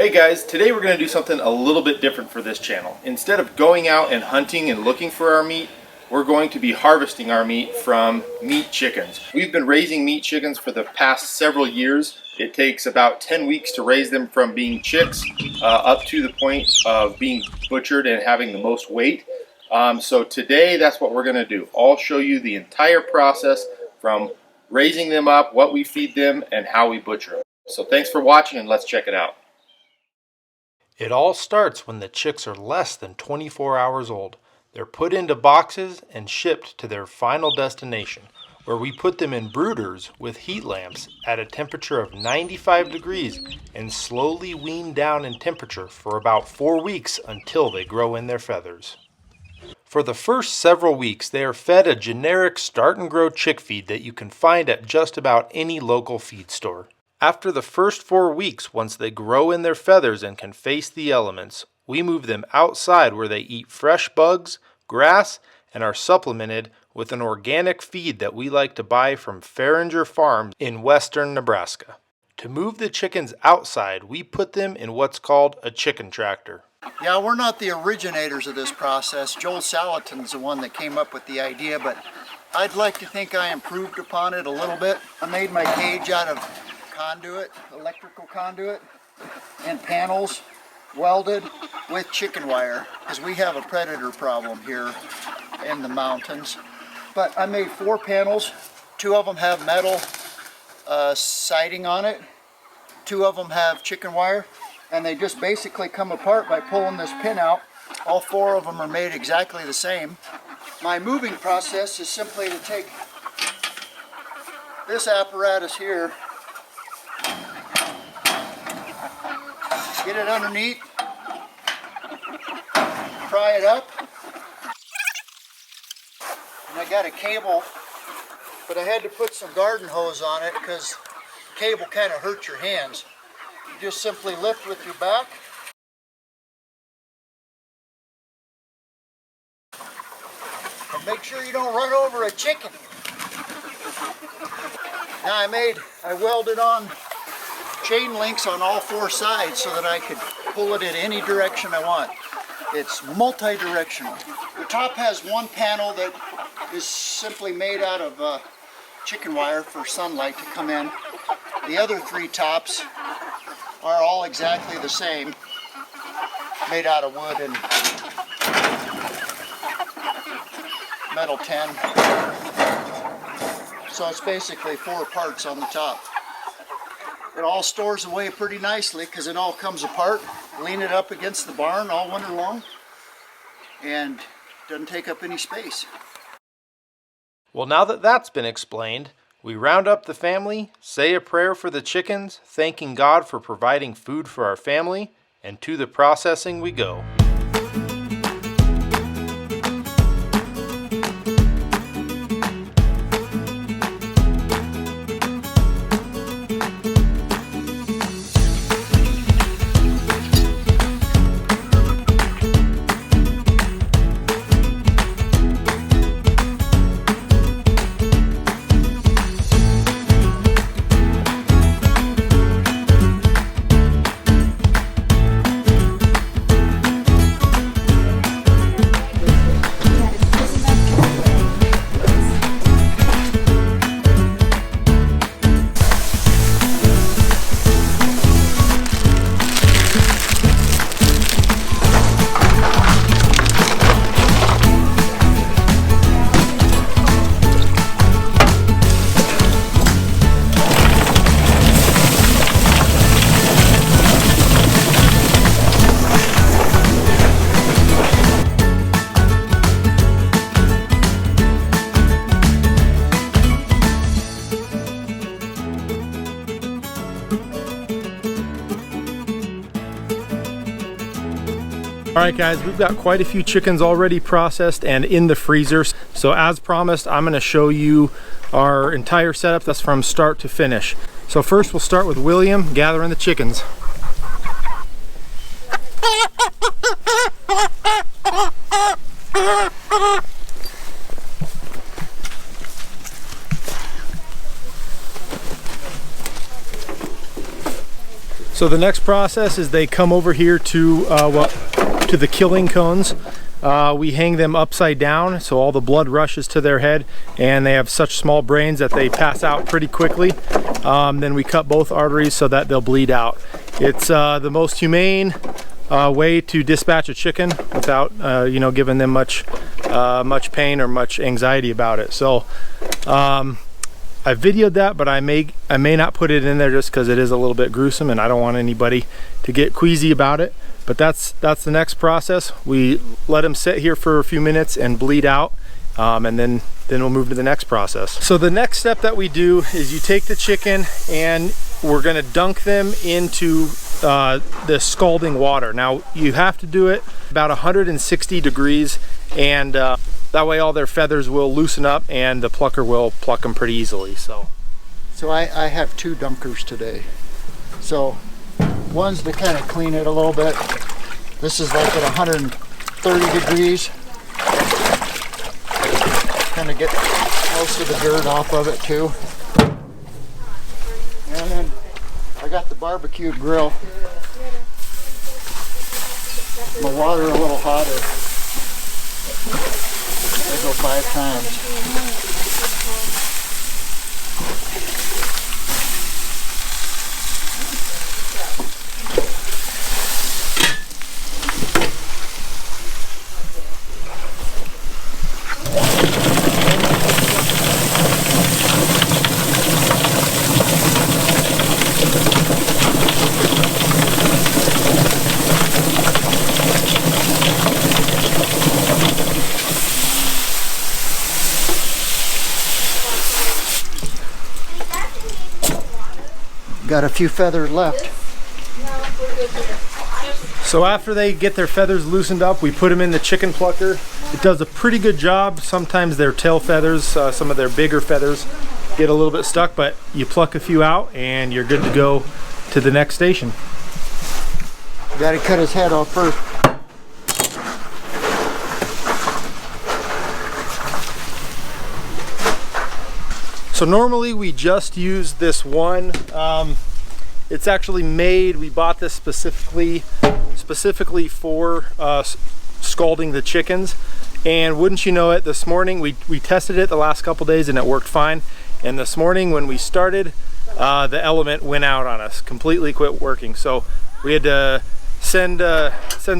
Hey guys, today we're going to do something a little bit different for this channel. Instead of going out and hunting and looking for our meat, we're going to be harvesting our meat from meat chickens. We've been raising meat chickens for the past several years. It takes about 10 weeks to raise them from being chicks up to the point of being butchered and having the most weight. So today that's what we're going to do. I'll show you the entire process from raising them up, what we feed them, and how we butcher them. So thanks for watching and let's check it out. It all starts when the chicks are less than 24 hours old. They're put into boxes and shipped to their final destination, where we put them in brooders with heat lamps at a temperature of 95 degrees and slowly wean down in temperature for about 4 weeks until they grow in their feathers. For the first several weeks, they are fed a generic start and grow chick feed that you can find at just about any local feed store. After the first 4 weeks, once they grow in their feathers and can face the elements, we move them outside where they eat fresh bugs, grass, and are supplemented with an organic feed that we like to buy from Farringer Farms in western Nebraska. To move the chickens outside, we put them in what's called a chicken tractor. Yeah, we're not the originators of this process. Joel Salatin's the one that came up with the idea, but I'd like to think I improved upon it a little bit. I made my cage out of conduit, electrical conduit, and panels welded with chicken wire, because we have a predator problem here in the mountains. But I made 4 panels. 2 of them have metal siding on it. 2 of them have chicken wire, and they just basically come apart by pulling this pin out. All 4 of them are made exactly the same. My moving process is simply to take this apparatus here, get it underneath, pry it up, and I got a cable, but I had to put some garden hose on it because the cable kind of hurts your hands. You just simply lift with your back, and make sure you don't run over a chicken. Now I welded on chain links on all 4 sides so that I could pull it in any direction I want. It's multi-directional. The top has 1 panel that is simply made out of chicken wire for sunlight to come in. The other 3 tops are all exactly the same, made out of wood and metal tin. So it's basically 4 parts on the top. It all stores away pretty nicely because it all comes apart. Lean it up against the barn all winter long and doesn't take up any space. Well, now that that's been explained, we round up the family, say a prayer for the chickens, thanking God for providing food for our family, and to the processing we go. Alright guys, we've got quite a few chickens already processed and in the freezer. So as promised, I'm going to show you our entire setup. That's from start to finish. So first we'll start with William gathering the chickens. So So the next process is they come over here to to the killing cones. We hang them upside down so all the blood rushes to their head, and they have such small brains that they pass out pretty quickly. Then we cut both arteries so that they'll bleed out. It's the most humane way to dispatch a chicken without you know, giving them much pain or much anxiety about it. So I videoed that, but I may not put it in there just because it is a little bit gruesome and I don't want anybody to get queasy about it. But that's the next process. We let them sit here for a few minutes and bleed out, and then we'll move to the next process. So the next step that we do is you take the chicken and we're gonna dunk them into the scalding water. Now you have to do it about 160 degrees, and that way all their feathers will loosen up and the plucker will pluck them pretty easily. So I have 2 dunkers today. So one's to kind of clean it a little bit. This is like at 130 degrees. Kind of get most of the dirt off of it too. And then I got the barbecue grill. My water a little hotter. I go 5 times. Got a few feathers left. So after they get their feathers loosened up, we put them in the chicken plucker. It does a pretty good job. Sometimes their tail feathers, some of their bigger feathers get a little bit stuck, but you pluck a few out and you're good to go to the next station. Got to cut his head off first. So normally we just use this one. It's actually made, we bought this specifically for scalding the chickens. And wouldn't you know it, this morning we tested it the last couple days and it worked fine. And this morning when we started, the element went out on us, completely quit working. So we had to send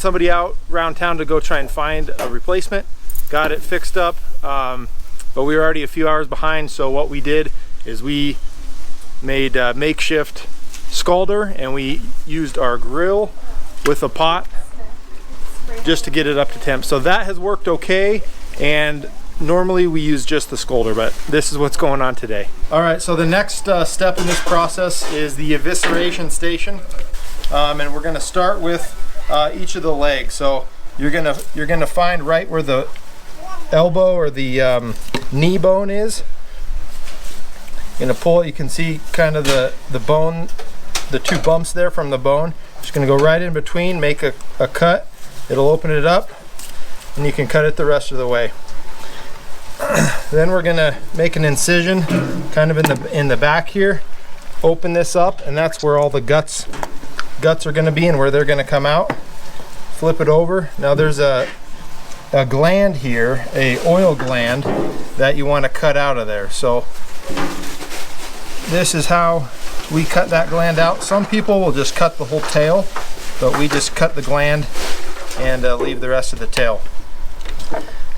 somebody out around town to go try and find a replacement. Got it fixed up. But we were already a few hours behind, so what we did is we made a makeshift scalder, and we used our grill with a pot just to get it up to temp. So that has worked okay, and normally we use just the scalder, but this is what's going on today. All right, so the next step in this process is the evisceration station, and we're gonna start with each of the legs. So you're gonna find right where the elbow or the knee bone is. You're gonna pull it. You can see kind of the bone, the 2 bumps there from the bone. Just gonna go right in between, make a cut. It'll open it up, and you can cut it the rest of the way. Then we're gonna make an incision, kind of in the back here. Open this up, and that's where all the guts are gonna be and where they're gonna come out. Flip it over. Now there's a gland here, a oil gland that you want to cut out of there. So this is how we cut that gland out. Some people will just cut the whole tail, but we just cut the gland and leave the rest of the tail.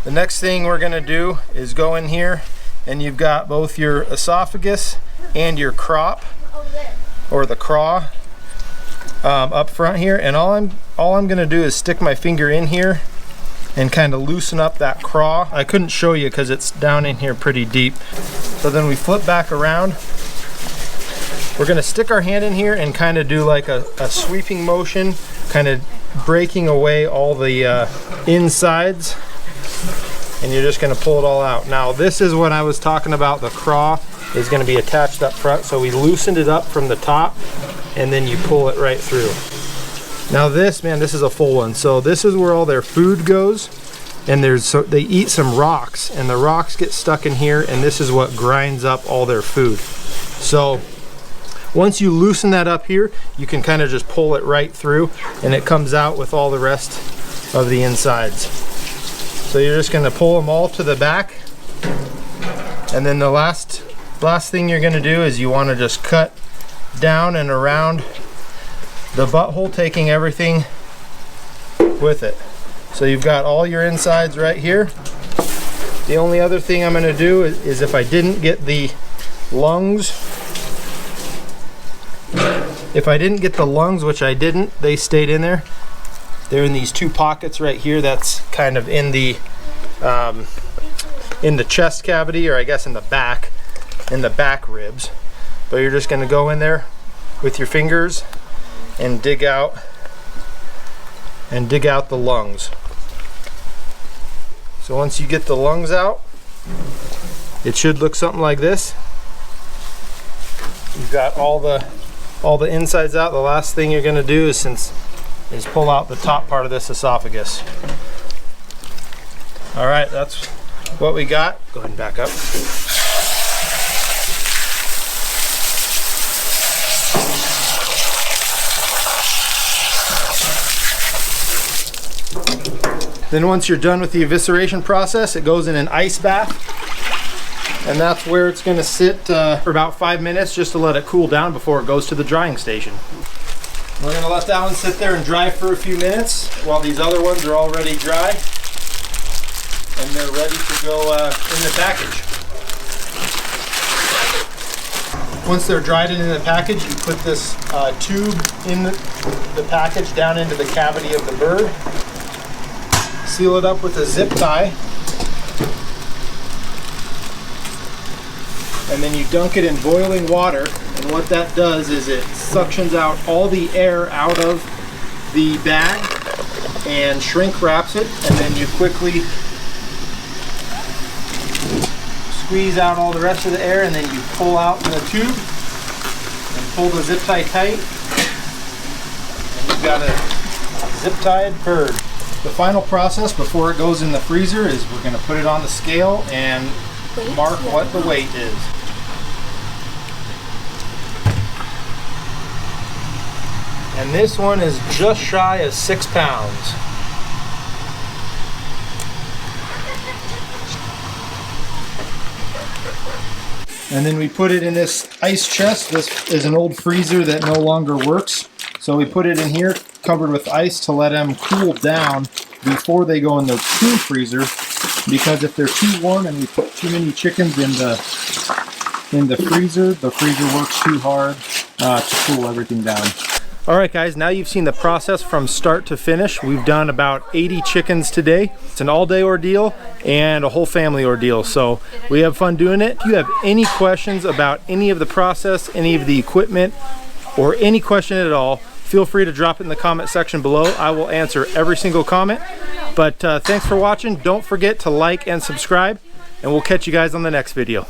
The next thing we're going to do is go in here, and you've got both your esophagus and your crop, or the craw, up front here. And all I'm going to do is stick my finger in here and kind of loosen up that craw. I couldn't show you because it's down in here pretty deep. So then we flip back around. We're gonna stick our hand in here and kind of do like a sweeping motion, kind of breaking away all the insides. And you're just gonna pull it all out. Now this is what I was talking about. The craw is gonna be attached up front. So we loosened it up from the top, and then you pull it right through. Now this is a full one. So this is where all their food goes, and they eat some rocks, and the rocks get stuck in here, and this is what grinds up all their food. So Once you loosen that up here, you can kind of just pull it right through and it comes out with all the rest of the insides. So you're just gonna pull them all to the back. And then the last thing you're gonna do is you wanna just cut down and around the butthole, taking everything with it. So you've got all your insides right here. The only other thing I'm gonna do is if I didn't get the lungs, which I didn't, they stayed in there. They're in these two pockets right here. That's kind of in the chest cavity, or I guess in the back ribs. But you're just gonna go in there with your fingers and dig out the lungs. So once you get the lungs out, it should look something like this. You've got all the insides out. The last thing you're going to do is pull out the top part of this esophagus. All right, that's what we got. Go ahead and back up. Then once you're done with the evisceration process, it goes in an ice bath, and that's where it's going to sit for about 5 minutes just to let it cool down before it goes to the drying station. We're going to let that one sit there and dry for a few minutes while these other ones are already dry and they're ready to go in the package. Once they're dried and in the package, you put this tube in the package down into the cavity of the bird. Seal it up with a zip tie, and then you dunk it in boiling water, and what that does is it suctions out all the air out of the bag and shrink wraps it, and then you quickly squeeze out all the rest of the air, and then you pull out the tube and pull the zip tie tight, and you've got a zip tied bird. The final process before it goes in the freezer is we're going to put it on the scale and mark what the weight is. And this one is just shy of 6 pounds. And then we put it in this ice chest. This is an old freezer that no longer works. So we put it in here, covered with ice, to let them cool down before they go in the cool freezer, because if they're too warm and we put too many chickens in the freezer works too hard to cool everything down. Alright guys, now you've seen the process from start to finish. We've done about 80 chickens today. It's an all-day ordeal and a whole family ordeal, so we have fun doing it. If you have any questions about any of the process, any of the equipment, or any question at all, feel free to drop it in the comment section below. I will answer every single comment. But thanks for watching. Don't forget to like and subscribe, and we'll catch you guys on the next video.